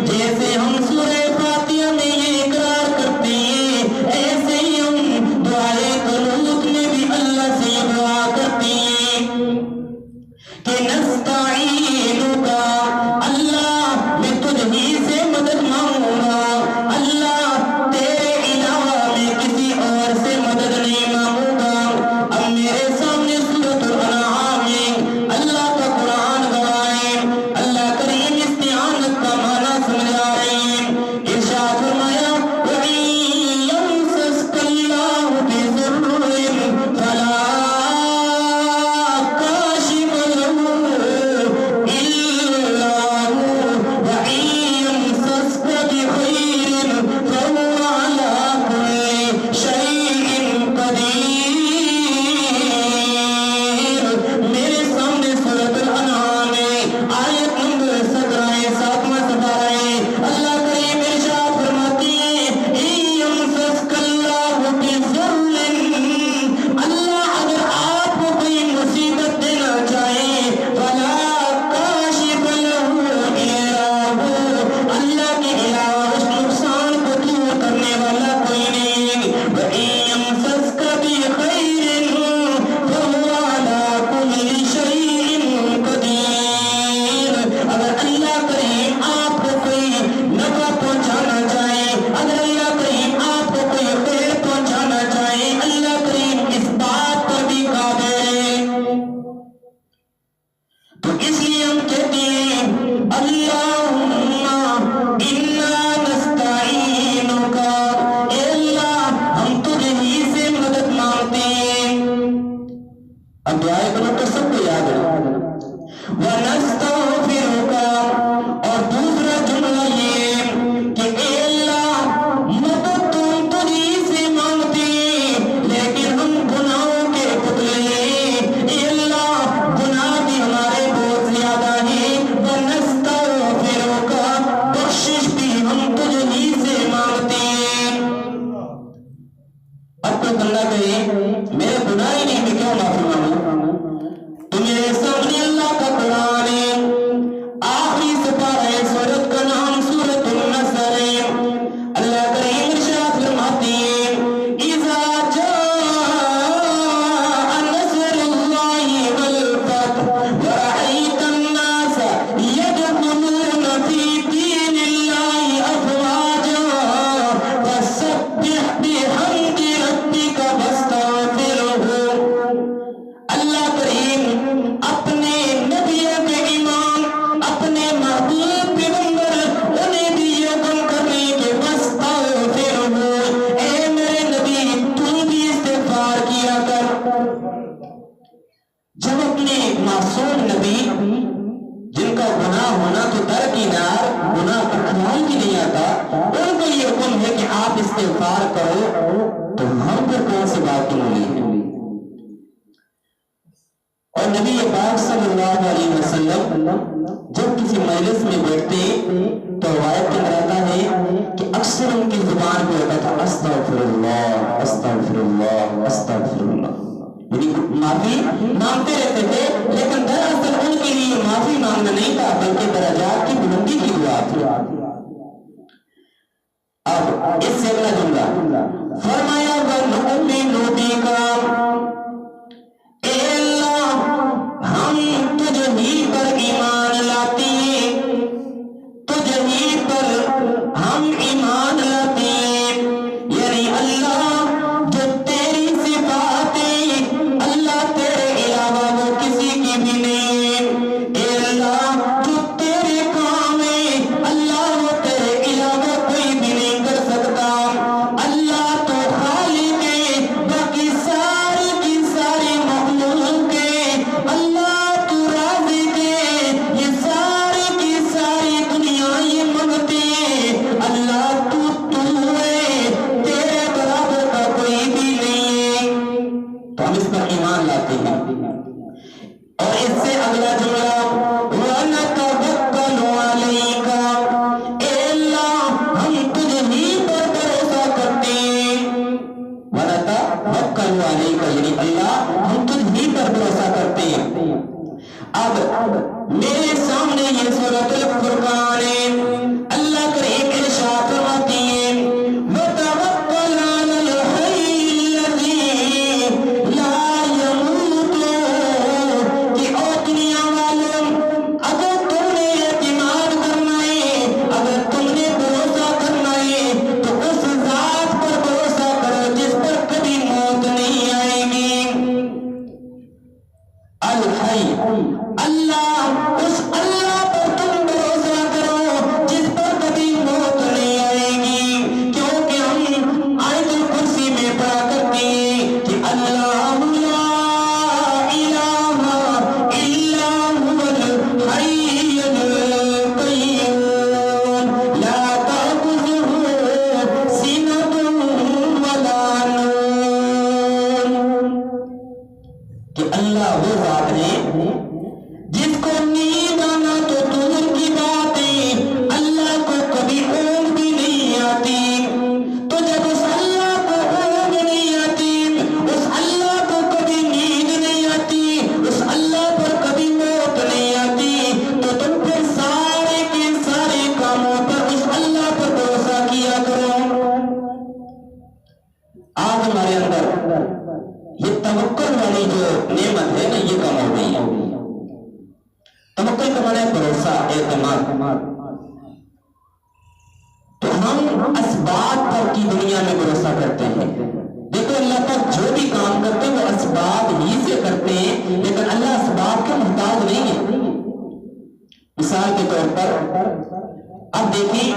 جیسے ہم سورہ فاتحہ کہ آپ استغفار کرو تو ہم پر کون سی بات ملی ہے؟ اور نبی پاک صلی اللہ علیہ وسلم جب کسی مجلس میں بیٹھتے تو روایت کے اندر آتا ہے کہ اکثر ان کی زبان پہ ہوتا تھا استغفر اللہ استغفر اللہ استغفر اللہ، یعنی معافی مانگتے رہتے تھے، لیکن دراصل ان کے لیے معافی مانگنا نہیں تھا بلکہ درجات کی بلندی کی دعا تھی۔ اب اس سے اگلا جملہ فرمایا وَنُؤْمِنُ بِكَ، اے اللہ ہم تجھ ہی پر ایمان لاتے ہیں، تجھ ہی پر ہم ایمان لاتے ہیں، یعنی اللہ جو تیری صفاتیں اللہ تیرے علاوہ وہ کسی کی بھی نہیں، اے اللہ جو تیرے کام ہیں اللہ وہ تیرے علاوہ کوئی بھی نہیں کر سکتا، اللہ تو خالق ہے، باقی ساری کی ساری مخلوق ہے، اللہ تو رازق ہے، یہ ساری کی ساری دنیا یہ منگتی ہے، اللہ تو ہے، تیرے برابر کا کوئی بھی نہیں ہے، تو ہم اس پر ایمان لاتے ہیں۔ اور اس سے اگلا جملہ وَنَتَوَكَّلُ عَلَيْكَ، اے اللہ ہم تجھ ہی پر بھروسہ کرتے ہیں، وَنَتَوَكَّلُ عَلَيْكَ یعنی اللہ ہم تجھ ہی پر بھروسہ کرتے ہیں۔ اب میرے سامنے یہ سورۃ الفرقان ہے، اللہ کریم ارشاد فرماتی ہے وَتَوَكَّلْ عَلَى الْحَيِّ الَّذِي لَا يَمُوتُ، کہ او دنیا والوں اگر تم نے اعتماد کرنا ہے، اگر تم نے بھروسہ کرنا ہے تو اس ذات پر بھروسہ کرو جس پر کبھی موت نہیں آئے گی، الحی اللہ، اس اللہ پر تم بھروسہ کرو جس پر کبھی موت نہیں آئے گی، کیونکہ ہم آیت الکرسی میں پڑھا کرتے ہیں کہ اللہ لا الہ الا هو الحی القیوم لا تأخذه سنة ولا نوم، کہ اللہ وہ ذات ہے جس کو نیند آنا تو دور کی بات ہے، اللہ کو کبھی اونگ بھی نہیں آتی، تو جب اس اللہ کو اونگ نہیں آتی، اس اللہ کو کبھی نیند نہیں آتی، اس اللہ پر کبھی موت نہیں آتی، تو تم پھر سارے کے سارے کاموں پر اس اللہ پر بھروسہ کیا کرو۔ آج ہمارے اندر یہ توکل والی جو نعمت ہے نا یہ کم ہو گئی ہے۔ توکل کا معنی ہے بھروسہ، اعتماد، تو ہم اسباب پر کی دنیا میں بھروسہ کرتے ہیں۔ دیکھو اللہ کا جو بھی کام کرتے ہیں وہ اسباب ہی سے کرتے ہیں، لیکن اللہ اسباب کے محتاج نہیں ہے۔ مثال کے طور پر اب دیکھیں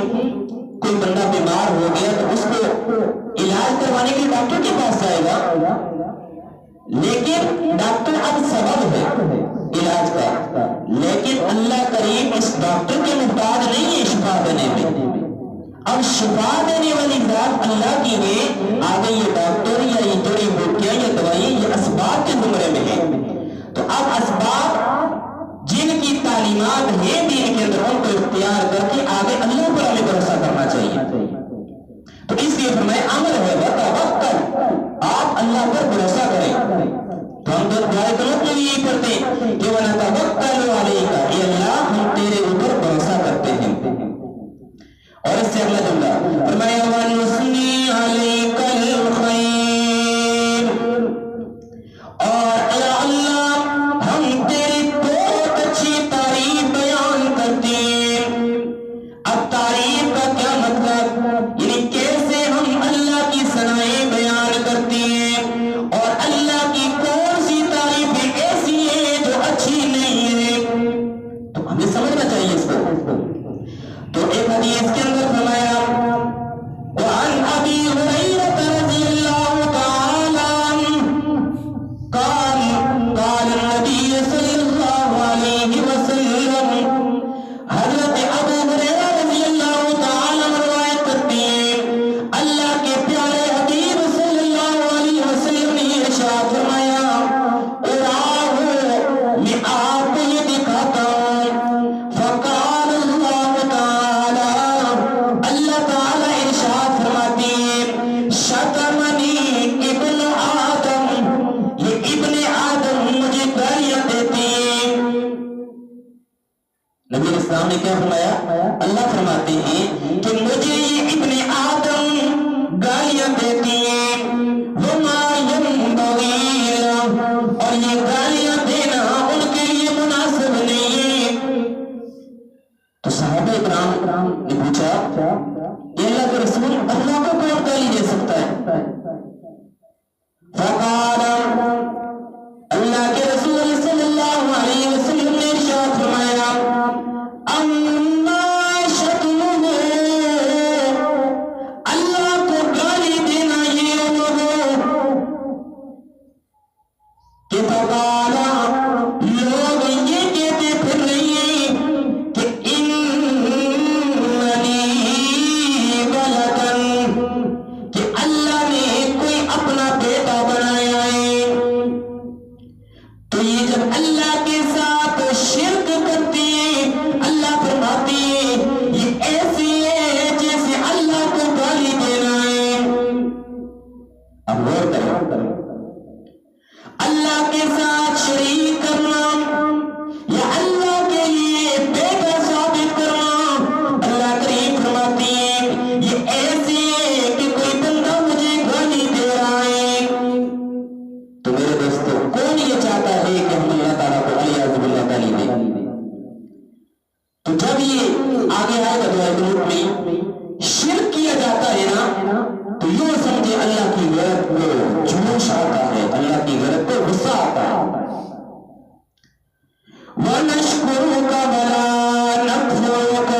کوئی بندہ بیمار ہو گیا تو اس کو علاج کروانے کے لیے ڈاکٹر کے پاس جائے گا، لیکن ڈاکٹر اب سبب ہے علاج کا، لیکن اللہ کریم اس ڈاکٹر کے محتاج نہیں ہے شفا دینے میں، اب شفا دینے والی ذات اللہ کی ہے، آگے یہ ڈاکٹر یا یہ جڑی بوٹیاں یا دوائیں یہ اسباب کے زمرے میں ہیں، تو اب اسباب جن کی تعلیمات ہیں دین کے اندر ان کو اختیار کر کے آگے اللہ پر ہمیں بھروسہ کرنا چاہیے، تو اس لیے فرمایا امر ہے وتوکل، آپ اللہ پر بھروسہ کریں، تو ہم دعائے قنوت میں یہی پڑھتے ہیں کہ وَنَتَوَكَّلُ عَلَيْكَ، اے اللہ ہم تیرے اوپر بھروسہ کرتے ہیں۔ اور اس سے اگلا جملہ فرمایا وَنُثْنِي عَلَيْكَ الْخَيْرَ، اور اے اللہ ہم تیری بہت اچھی تعریف بیان کرتے ہیں۔ اب تعریف کا کیا مطلب، یعنی کیسے ہم اللہ کی ثنائیں بیان کرتے ہیں، اور اللہ کی کون سی تعریفیں ایسی ہیں جو اچھی نہیں ہیں، تو ہمیں سمجھنا چاہیے اس کو۔ تو ایک حدیث کے اندر فرمایا وعن ابی ہریرہ رضی اللہ تعالی عنہ قال قال النبی صلی اللہ علیہ وسلم، حضرت ابو ہریرہ رضی اللہ تعالی عنہ روایت کرتے ہیں فقال اللہ کے رسول صلی اللہ علیہ وسلم نے ارشاد فرمایا اما شتمہ اللہ کو گالی دینا یہ لوگوں کہ فقال لوگ یہ کہتے پھر رہی ہیں کہ اننی ولدن کہ اللہ نے کوئی اپنا بیٹا بنایا ہے تو یہ جب اللہ کے ساتھ شرک کرتی ہے اللہ فرماتی ہے یہ ایسی ہے جیسے اللہ کو گالی دینا ہے اب غور کریں اللہ کے ساتھ شریک کرنا یا اللہ کے لیے بیٹا ثابت کرنا اللہ کریم فرماتی ہے یہ ایسی ہے کہ کوئی بندہ مجھے گالی دے رہا ہے تو میرے دوستو کون یہ چاہتا ہے کہ ہم اللہ تعالیٰ کو علیہ باللہ گالی دیں تو جب یہ آگے آئے گا دعائے قنوت میں شرک کیا جاتا ہے نا تو یوں سمجھے اللہ کی غیرت کو جوش آتا ہے اللہ کی غیرت کو غصہ آتا ہے وَنَشْكُرُكَ وَلَا نَكْفُرُكَ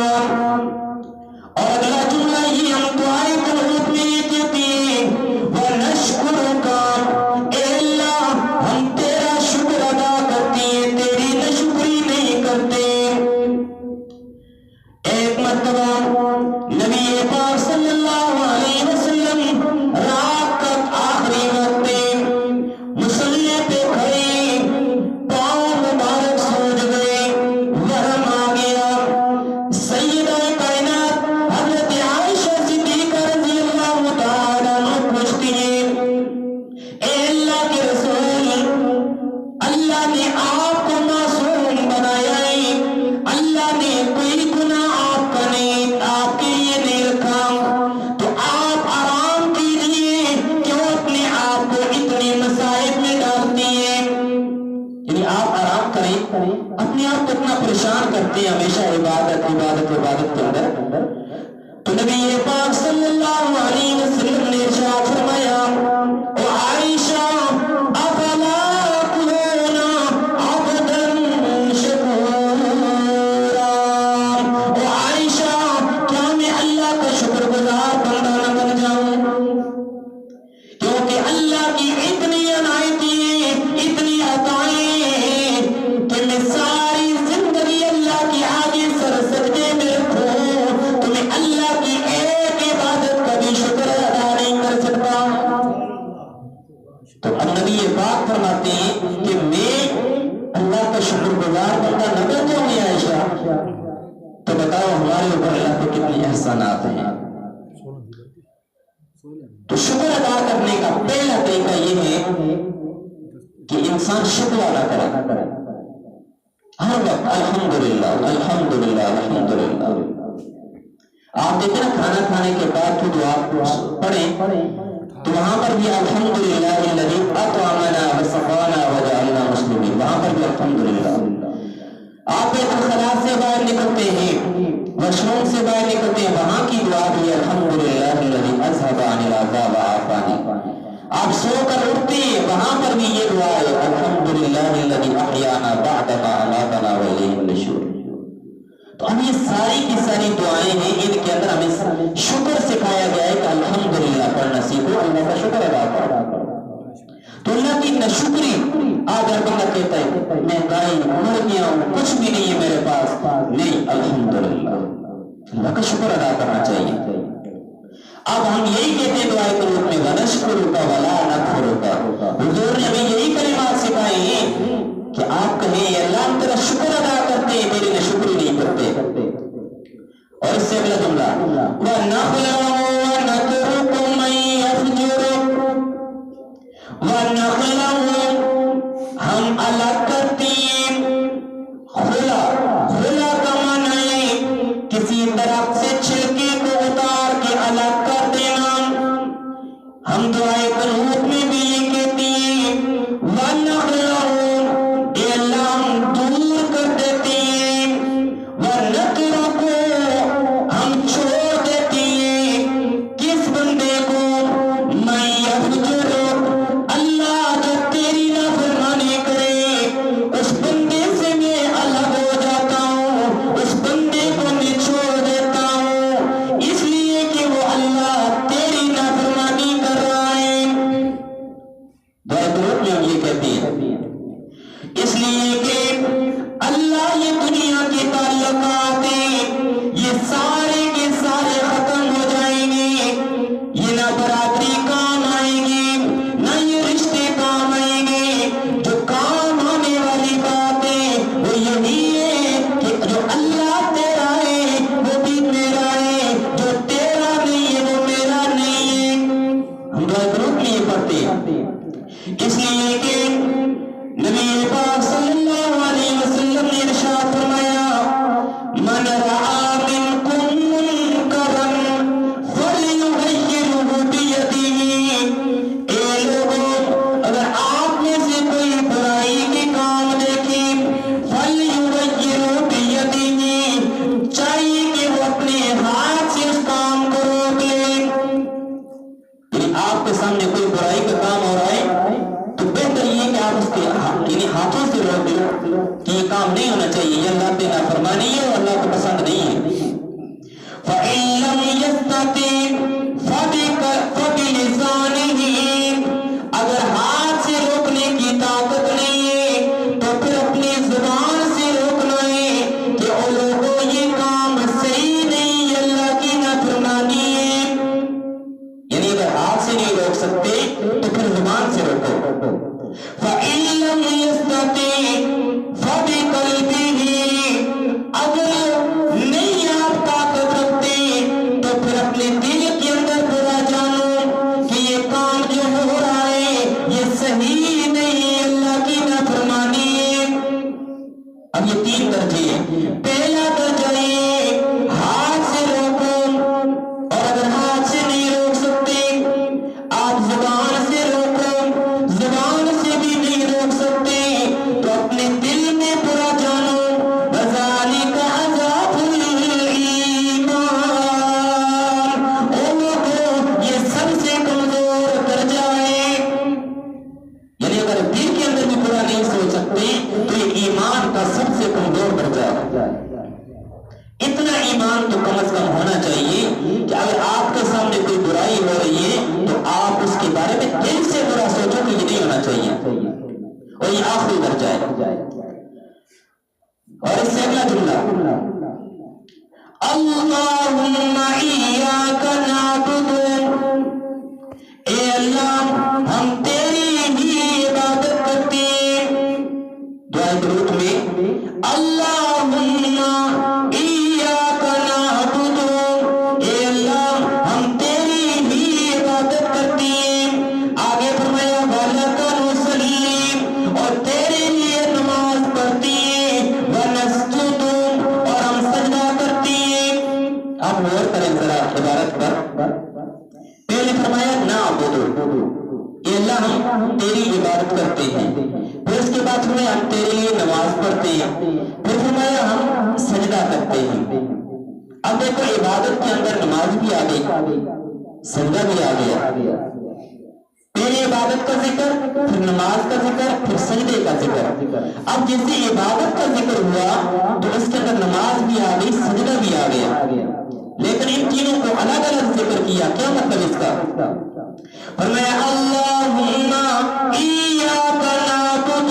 اور اگلا جملہ یہ ہم دعائے قنوت میں یہ کہتے ہیں وَنَشْكُرُكَ اے اللہ ہم تیرا شکر ادا کرتے ہیں تیری نشکری نہیں کرتے ایک مرتبہ نبی پاک صلی اللہ علیہ وسلم رات تک آخری وقت مصلی پہ کھڑے پاؤں مبارک سوج گئے ورم آ گیا سیدہ کائنات حضرت عائشہ صدیقہ رضی اللہ تعالیٰ عنہ پوچھتی ہیں اے اللہ کے رسول اللہ نے آپ کو معصوم بنایا ہے اللہ نے کوئی گناہ آپ کا نہیں آپ کے لیے نہیں رکھا تو آپ آرام کیجئے کیوں اپنے آپ کو اتنی مصائب میں ڈالتی ہیں یعنی آپ آرام کریں اپنے آپ کو اتنا پریشان کرتے ہیں ہمیشہ عبادت کے اندر تو نبی پاک صلی اللہ علیہ وسلم نے ارشاد فرمایا او عائشہ افلا اکون عبدا شکورا او عائشہ کیا میں اللہ کا شکر گزار بندہ نہ بن جاؤں کیونکہ اللہ کی اتنی عنایتیں اتنی عطائیں کہ میں ساری زندگی اللہ کی آگے سر سجدے میں رکھوں تو میں اللہ کی ایک عبادت کا بھی شکر ادا نہیں کر سکتا تو اب نبی پاک فرماتے ہیں کہ میں اللہ کا شکر گزار بندہ نہ بن جاؤں یا عائشہ تو بتاؤ ہمارے اوپر اللہ کے کتنے احسانات ہیں تو شکر ادا کرنے کا پہلا طریقہ یہ ہے کہ انسان شکر ادا کرے ہر وقت الحمدللہ الحمدللہ الحمدللہ آپ دیکھیں نا کھانا کھانے کے بعد جو دعا پڑھیں تو وہاں پر بھی الحمدللہ الذی اطعمنا وسقانا وجعلنا مسلمین وہاں پر بھی الحمدللہ آپ بیت الخلاء سے باہر نکلتے ہیں واش روم سے باہر نکلتے ہیں وہاں کی دعا بھی الحمدللہ الذی اذهب عن العذاب وعافانی آپ سو کر اٹھتے ہیں وہاں پر بھی یہ دعا ہے الحمدللہ الذی احیانا بعد ما اماتنا والیہ النشور تو اب یہ ساری کی ساری دعائیں ہیں ان کے اندر ہمیں شکر سکھایا گیا ہے کہ الحمدللہ پڑھنا سیکھو اللہ کا شکر ادا کرو تو اللہ کی نشکری آج ہر بندہ کہتا ہے مہنگائی مرغیاں کچھ بھی نہیں ہے میرے پاس نہیں الحمدللہ اللہ کا شکر ادا کرنا چاہیے اب ہم یہی کہتے ہیں دعائے قنوت میں وَنَشْكُرُكَ وَلَا نَكْفُرُكَ حضور نے ہمیں یہی کلمات سکھائے ہیں کہ آپ کہیں اللہ ہم تیرا شکر ادا کرتے ہیں تیری نشکری نہیں کرتے اور اس سے اگلا جملہ وَنَخْلَعُ وَنَتْرُكُ مَن يَفْجُرُ وَنَخْلَعُ ہم الگ کرتے ہیں خلا کا معنی ہے کسی درخت سے چھلکے کو اتار کے الگ کر دینا ہم دعائے قنوت میں بھی یہ کہتے ہیں وَنَخْلَعُ اے اللہ ہم دور کر دیتے ہیں وَنَتْرُكُ ہم چھوڑ دیتے ہیں کس بندے کو مَن اگر ہاتھ سے روکنے کی طاقت نہیں ہے تو پھر اپنی زبان سے روکنا ہے کہ او لوگوں یہ کام صحیح نہیں، اللہ کی نافرمانی ہے. یعنی اگر ہاتھ سے نہیں روک سکتے تو پھر زبان سے روکو. فَإِن لَّمْ يَسْتَطِعْ فَبِقَلْبِهِ، اگر نہیں آپ طاقت رکھتے تو پھر اپنے دل کے اندر برا جانو کہ یہ کام جو ہو رہا ہے یہ صحیح نہیں، اللہ کی نافرمانی ہے. اب یہ 3 درجے ہیں. پہلا درجہ یہ ہاتھ سے روکو، اور اگر ہاتھ سے نہیں روک سکتے آپ زبان سے روکو، زبان سے بھی نہیں روک سکتے تو اپنے دل میں برا جانو. وَذَلِكَ عَذَابُ الْإِيمَانِ، او لوگوں یہ سب سے کمزور درجہ ہے. یعنی اگر دل کے اندر بھی برا نہیں سوچ سکتے تو یہ ایمان کا سب سے کمزور درجہ ہے. اتنا ایمان تو کم از کم ہونا چاہیے کہ اگر آپ کے سامنے کوئی برائی ہو رہی ہے تو آپ اس کے بارے میں دل سے برا سوچو کہ یہ نہیں ہونا چاہیے، اور یہ آخری درجہ ہے. اور اس سے اگلا جملہ اللہم ایاک نعبد، اے اللہ ہم تیری ہی عبادت کرتے ہیں. دعائے درود میں اللہم ایاک نعبد، اے اللہ ہم تیری ہی عبادت کرتے ہیں. آگے فرمایا وَلَکَ نُصَلِّی، اور تیرے لیے نماز پڑھتے ہیں. وَنَسْجُدُ، اور ہم سجدہ کرتے ہیں. آپ غور کریں ذرا عبارت پر. پہلے فرمایا نعبد، اے اللہ ہم تیری عبادت کرتے ہیں. پھر اس کے بعد فرمایا ہم تیرے لیے نماز پڑھتے ہیں. پھر فرمایا ہم سجدہ کرتے ہیں. اب دیکھو عبادت کے اندر نماز بھی آ گئی، سجدہ بھی آ گیا. پہلے عبادت کا ذکر، پھر نماز کا ذکر، پھر سجدے کا ذکر. اب جیسے عبادت کا ذکر ہوا تو اس کے اندر نماز بھی آ گئی، سجدہ بھی آ گیا، لیکن ان تینوں کو الگ الگ ذکر کیا. کیا مطلب اس کا؟ فرمایا اللہم ایاک نعبد،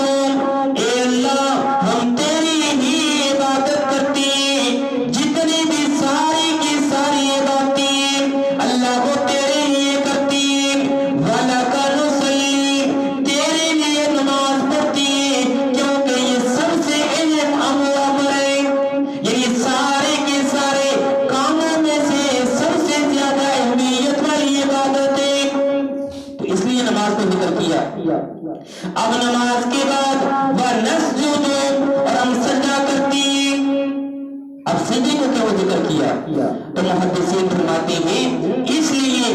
اے اللہ ہم تیری ہی عبادت کرتے ہیں. جتنی بھی ساری کی ساری عبادتیں اللہ کو تیرے لیے کرتی ہیں. وَلَکَ نُصَلِّی، تیرے لیے نماز پڑھتی ہیں، کیونکہ یہ سب سے اہم امر ہے. یعنی سارے کے سارے کاموں میں سے سب سے زیادہ اہمیت والی عبادت ہے، تو اس لیے نماز کو ذکر کیا. اب نماز کے بعد وَنَسْجُدُ، اور ہم سجدہ کرتے ہیں. اب سجدے کو کیوں ذکر کیا؟ تو محدثین فرماتے ہیں اس لیے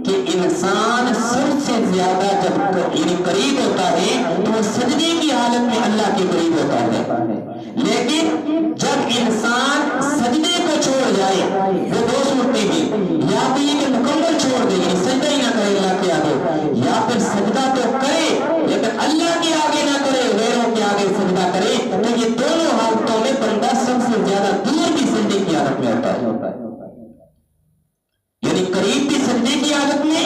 کہ انسان سب سے زیادہ جب یعنی قریب ہوتا ہے تو وہ سجدے کی حالت میں اللہ کے قریب ہوتا ہے. لیکن جب انسان سجدے کو چھوڑ جائے وہ 2 صورتیں ہیں، یا تو یہ کہ مکمل چھوڑ دے یعنی سجدہ ہی نہ کرے اللہ کے آگے، یا پھر سجدہ تو کرے لیکن اللہ کے آگے نہ کرے، غیروں کے آگے سجدہ کرے. تو یہ دونوں حالتوں میں بندہ سب سے زیادہ دور بھی سجدے کی حالت میں ہوتا ہے. یعنی قریب بھی سجدے کی حالت میں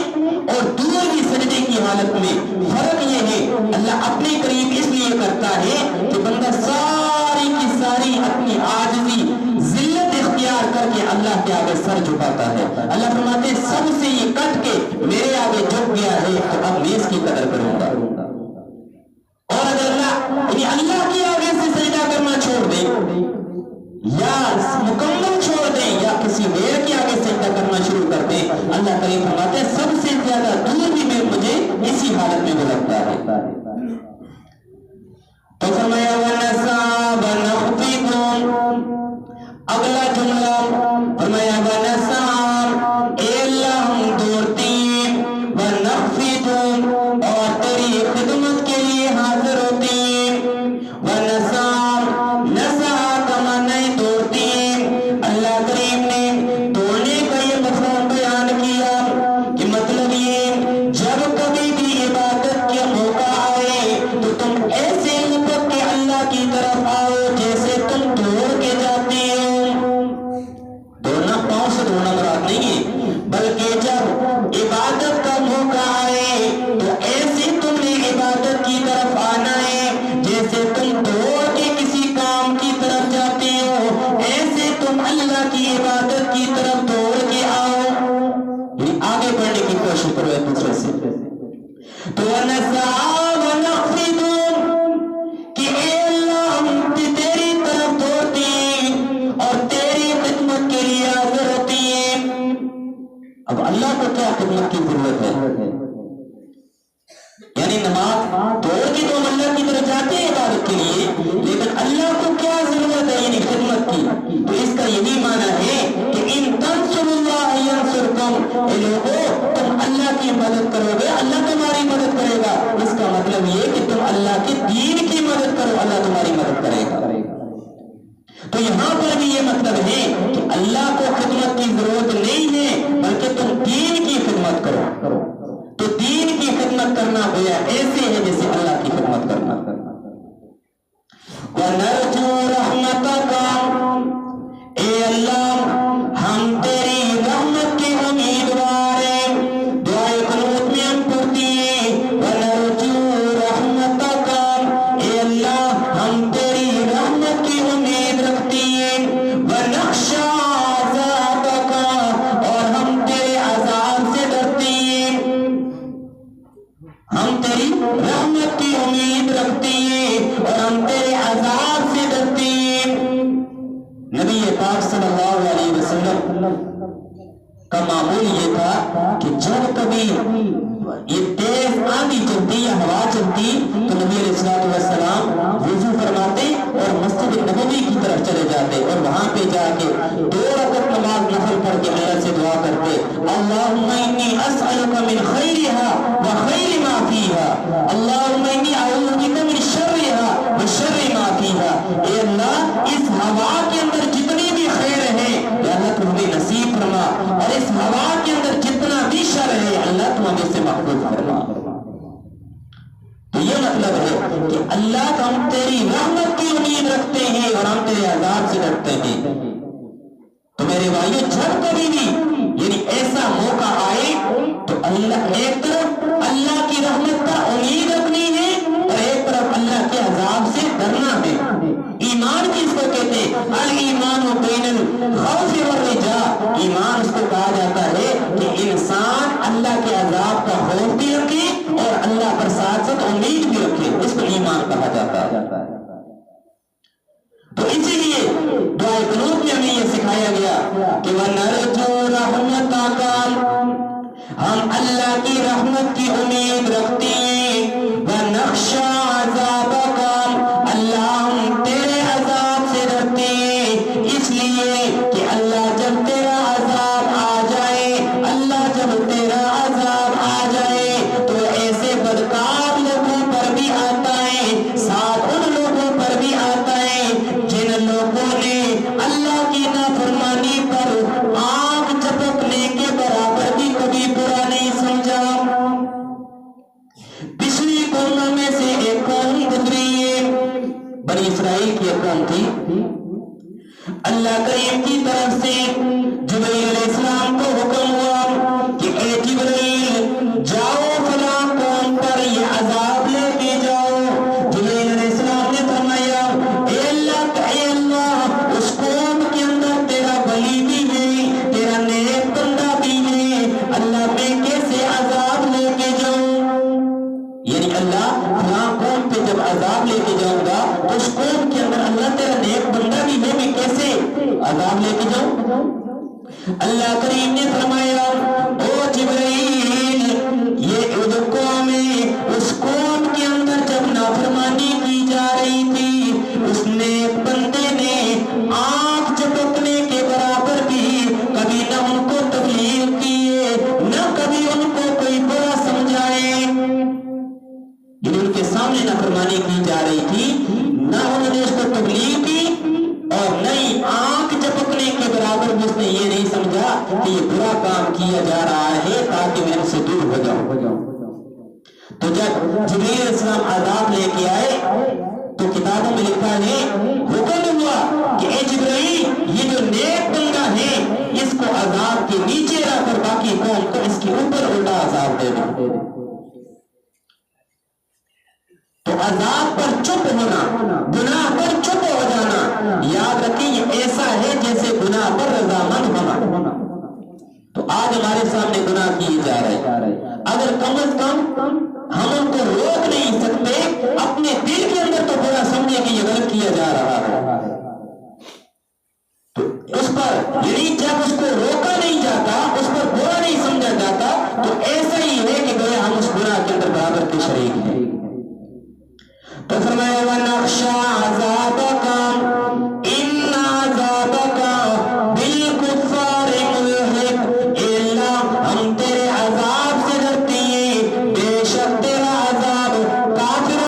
اور دور بھی سجدے کی حالت میں. فرق یہ ہے اللہ اپنے قریب اس لیے کرتا ہے کہ بندہ ساری کی ساری اپنی عاجزی ذلت اختیار کر کے اللہ کے آگے سر جھکاتا ہے. اللہ فرماتے ہیں سب سے یہ کٹ کے میرے آگے جھک گیا ہے تو اب میں اس کی قدر کروں گا. اور اگر اللہ کے آگے سے سجدہ کرنا چھوڑ دے یا مکمل چھوڑ دیں یا کسی غیر کے آگے سجدہ کرنا شروع کر دیں، اللہ کریم فرماتے ہیں سب سے زیادہ دور بھی میں مجھے اسی حالت میں گزرتا ہے. تو فرمایا وَنَسَا وَنَخْفِضُ، اگلا جملہ فرمایا وَنَسَا، اے اللہ ہم دوڑتے ہیں، وَنَخْفِضُ، اور تیری خدمت کے لیے حاضر ہوتے ہیں. وَنَسَا، نسا کا معنی دوڑتے ہیں. اللہ کریم نے دوڑنے کا یہ مفہوم بیان کیا کہ مطلب یہ جب کبھی بھی عبادت کا موقع آئے تو تم ایسے لپک کے اللہ کی طرف آؤ جیسے تم دوڑ کے جاتے ہو. دوسرے سے. تو کہ اے اللہ ہم تیری طرف دوڑتی ہیں اور تیری خدمت کے لیے حاضر ہوتی ہیں. اب اللہ کو کیا خدمت کی ضرورت ہے؟ یعنی نماز توڑ کے تو ہم اللہ کی طرف جاتے ہیں عبادت کے لیے، لیکن اللہ کو کیا ضرورت ہے یعنی خدمت کی؟ تو اس کا یہی معنی ہے کہ ان تنصروا اللہ ینصرکم، اے لوگوں تم اللہ کی مدد کرو گے اللہ تمہاری مدد کرے گا. اس کا مطلب یہ کہ تم اللہ کے دین کی مدد کرو اللہ تمہاری مدد کرے گا. تو یہاں پر بھی یہ مطلب ہے کہ اللہ کو خدمت کی ضرورت نہیں ہے بلکہ تم دین کی خدمت کرو. تو دین کی خدمت کرنا گویا ایسے ہے جیسے اللہ کی خدمت کرنا. وَنَرْجُو رَحْمَتَكَ، اے اللہ ہم تیری رحمت کے امیدوار ہیں. دعائے قنوت میں ہم پڑھتی ہیں وَنَرْجُو رَحْمَتَكَ، اے اللہ ہم تیری رحمت کی امید رکھتی ہیں. وَنَخْشَىٰ عَذَابَكَ، اور ہم تیرے عذاب سے ڈرتی ہیں. ہم تیری رحمت کی امید رکھتی ہیں اور ہم تیرے عذاب سے ڈرتی ہیں. نبی پاک صلی اللہ علیہ وسلم کا معمول یہ تھا کہ جب کبھی یہ تیز آندھی چلتی یا ہوا چلتی تو نبی علیہ السلام وضو فرماتے اور مسجد نبوی کی طرف چلے جاتے اور وہاں پہ جا کے 2 رکعت نماز نفل پڑھ کے اللہ سے دعا کرتے اللہم انی اسألک من خیرها وخیر ما فیها، اللہم انی اعوذ بک من شرها وشر ما فیها. اے اللہ اس ہوا کے اندر جتنی بھی خیر ہے یا اللہ تو ہمیں نصیب فرما، اور اس ہوا کے اندر جتنا بھی شر ہے اللہ تو ہمیں سے محفوظ فرما. تو یہ مطلب ہے کہ اللہ تو ہم تیری رحمت کی امید رکھتے ہیں اور ہم تیرے عذاب سے ڈرتے ہیں. تو میرے بھائیو جب کبھی بھی یعنی ایسا موقع آئے تو اللہ ایک طرف اللہ کی رحمت کا امید رکھنی ہے اور ایک طرف اللہ کے عذاب سے ڈرنا ہے. ایمان کس کو کہتے ہیں؟ الایمان بین الخوف والرجاء. ایمان اس کو کہا جاتا ہے کہ انسان اللہ کے عذاب کا خوف بھی رکھے اور اللہ پر ساتھ ساتھ امید بھی رکھے، اس کو ایمان کہا جاتا ہے. تو اسی لیے دعائے قنوت میں ہمیں یہ سکھایا گیا کہ وَنَرْجُو رَحْمَتَكَ، ہم اللہ کی رحمت کی امید رکھتے ہیں. وَنَخْشَىٰ عَذَابَكَ، اللہ ہم تیرے عذاب سے ڈرتے ہیں. اس لیے کہ اللہ جب تیرا عذاب آ جائے، اللہ جب تیرا عذاب آ جائے تو ایسے بدکار لوگوں پر بھی آتا ہے، ساتھ ان لوگوں پر بھی آتا ہے جن لوگوں نے اللہ کی نافرمانی پر آنکھ جھپکنے کے برابر بھی کبھی برا نہیں سمجھا. پچھلی قوموں میں سے ایک قوم گزری ہے، بنی اسرائیل کی ایک قوم تھی. اللہ کریم کی طرف سے جبرائیل علیہ السلام کو حکم ہوا کہ اے جبرائیل جاؤ فلاں قوم پر یہ عذاب لے کے جاؤ. جبرائیل علیہ السلام نے فرمایا اے اللہ اس قوم کے اندر تیرا ولی بھی ہے، تیرا نیک بندہ بھی ہے، اللہ میں کیسے عذاب لے کے جاؤں؟ یعنی اللہ فلاں قوم پہ جب عذاب لے کے جاؤں گا تو اس قوم کے اندر اللہ تیرا نیک بندہ بھی ہے، میں کیسے عذاب لے کے جاؤں؟ اللہ کریم نے فرمایا او جبرائیل یہ جو قوم ہے اس قوم کے اندر جب نافرمانی کی جا رہی تھی اس نیک بندے نے آنکھ جھپکنے کے برابر بھی کبھی نہ ان کو تبلیغ کیے نہ کبھی ان کو کوئی برا سمجھائے. یعنی ان کے سامنے نافرمانی کی جا رہی تھی، نہ انہوں نے اس کو تبلیغ کی اور نہ ہی آنکھ جھپکنے کے برابر بھی اس نے یہ نہیں سمجھا کہ یہ برا کام کیا جا رہا ہے تاکہ میں ان سے دور ہو جاؤں. تو جب جبرائیل علیہ السلام عذاب لے کے آئے تو کتابوں میں لکھا ہے حکم ہوا کہ اے جبرائیل یہ جو نیک بندہ ہے اس کو عذاب کے نیچے رکھ کر باقی قوم کو اس کے اوپر الٹا عذاب دے دو. تو عذاب پر چپ ہونا، گناہ پر چپ ہو جانا، یاد رکھیں یہ ایسا ہے جیسے گناہ پر رضامند ہونا. تو آج ہمارے سامنے گناہ کیے جا رہے ہیں، اگر کم از کم ہم ان کو روک نہیں سکتے، اپنے دل کے اندر تو برا سمجھے کہ یہ غلط کیا جا رہا ہے،